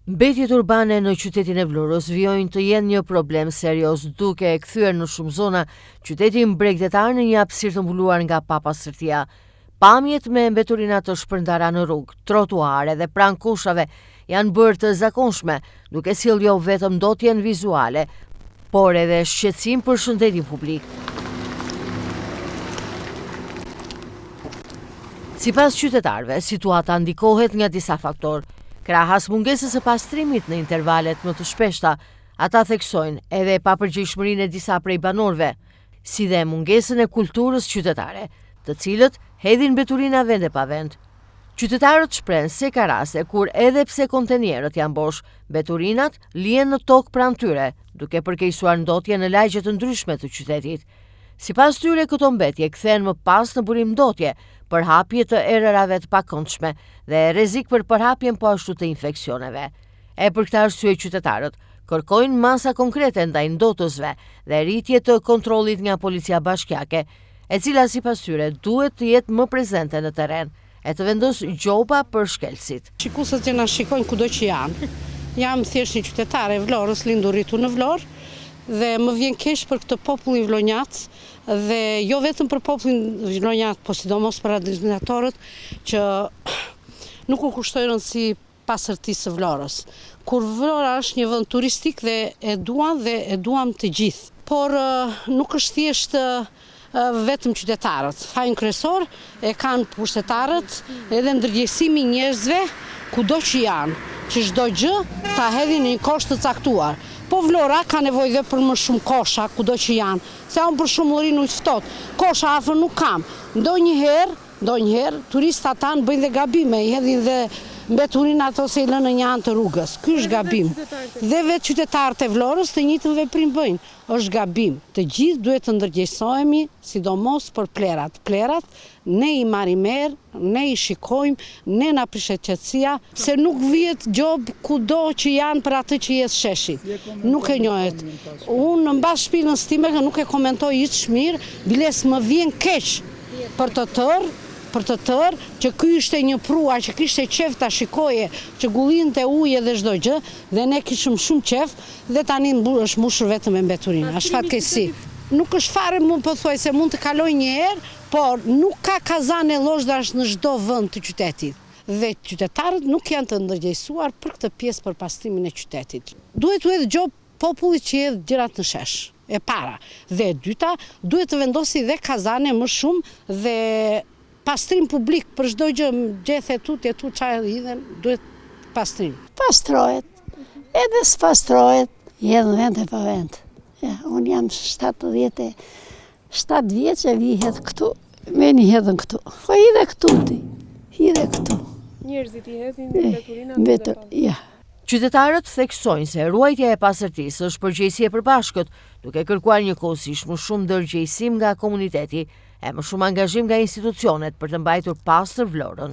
Mbetjet urbane në qytetin e Vlorës vijojnë të jenë një problem serioz, duke e kthyer në shumë zona qytetin bregdetar në një hapësirë të mbuluar nga papastërtia. Pamjet me mbeturina të shpërndara në rrugë, trotuare dhe pranë kushave janë bërë të zakonshme, duke sjellë jo vetëm ndotjen vizuale, por edhe shqetësim për shëndetin publik. Sipas qytetarëve, situata ndikohet nga disa faktorë. Krahas mungesës së pastrimit në intervalet më të shpeshta, ata theksojnë edhe papërgjegjshmërinë e disa prej banorëve, si dhe mungesën e kulturës qytetare, të cilët hedhin mbeturina vend e pa vend. Qytetarët shprehen se ka raste kur edhe pse kontenierët janë bosh, mbeturinat lihen në tokë pranë tyre, duke përkeqësuar ndotje në lagje të ndryshme të qytetit. Sipas tyre, këto mbetje kthehen më pas në burim ndotje, përhapje të erërave të pakëndshme dhe rrezik për përhapjen po ashtu të infeksioneve. E për këtë arsye qytetarët kërkojnë masa konkrete ndaj ndotësve dhe rritje të kontrollit nga policia bashkiake, e cila sipas tyre duhet të jetë më prezente në terren e të vendos gjoba për shkelësit. Shikuesat që na shikojnë kudo që janë, jam thjesht një qytetare e Vlorës, lindur rritur në Vlorë, dhe më vjen keq për këtë popull i vlonjat, dhe jo vetëm për popullin vlonjat, po sidomos për administratorët që nuk u kushtojnë rëndësi pastërtisë së Vlorës. Kur Vlora është një vend turistik dhe e duam të gjithë, por nuk është thjesht vetëm qytetarët. Fajin kryesor e kanë pushtetarët edhe ndërgjegjësimi i njerëzve kudo që janë, që çdo gjë ta hedhin në një kosht të caktuar. Po Vlora ka nevojë dhe për më shumë kosha kudo që janë, se unë për shumëllërinë ujë ftohtë. Kosha afër nuk kam. Ndonjëherë turistat tanë bëjnë dhe gabime, i hedhin dhe mbeturinat ose i lënë në një anë të rrugës. Ky është gabim. Dhe vetë qytetarët e Vlorës të njëjtën veprim bëjnë. Është gabim. Të gjithë duhet të ndërgjegjësohemi, sidomos për plerat. Plerat ne i marrim erë, ne i shikojmë, ne na prishet qetësia, se nuk vihet gjob kudo që janë për atë që jetë sheshi. Nuk e njohet. Unë mbas shpinës time nuk e komentoj hiç mirë, biles më vjen keq për të tërë, që ky ishte një prua që kishte qef ta shikoje, që gullinte ujë dhe çdo gjë, dhe ne kishim shumë qef, dhe tani është mbushur vetëm me mbeturina. Është fatkeqësi. Nuk është fare mund po thuaj se mund të kaloj një herë, por nuk ka kazane lozhdash në çdo vend të qytetit. Dhe qytetarët nuk janë të ndërgjegjësuar për këtë pjesë për pastrimin e qytetit. Duhet të jetë gjop popullit që hedh gjërat në shesh. E para. Dhe e dyta, duhet të vendosi dhe kazane më shumë dhe pastrim publik për çdo gjë, gjethe tutje tu çfarë hidhen, duhet pastrim. Pastrohet, edhe s'pastrohet, jedhë vend e pa vend. Unë jam 7 vjeç e vi hedh këtu, meni hedhën këtu. Po hidhe këtu ti, hidhe këtu. Njerëzit i hedhin mbeturinat. Ja. Qytetarët theksojnë se ruajtja e pastërtisë është përgjegjësi e përbashkët, duke kërkuar njëkohësisht më shumë ndërgjegjësim nga komuniteti e më shumë angazhim nga institucionet për të mbajtur pastër Vlorën.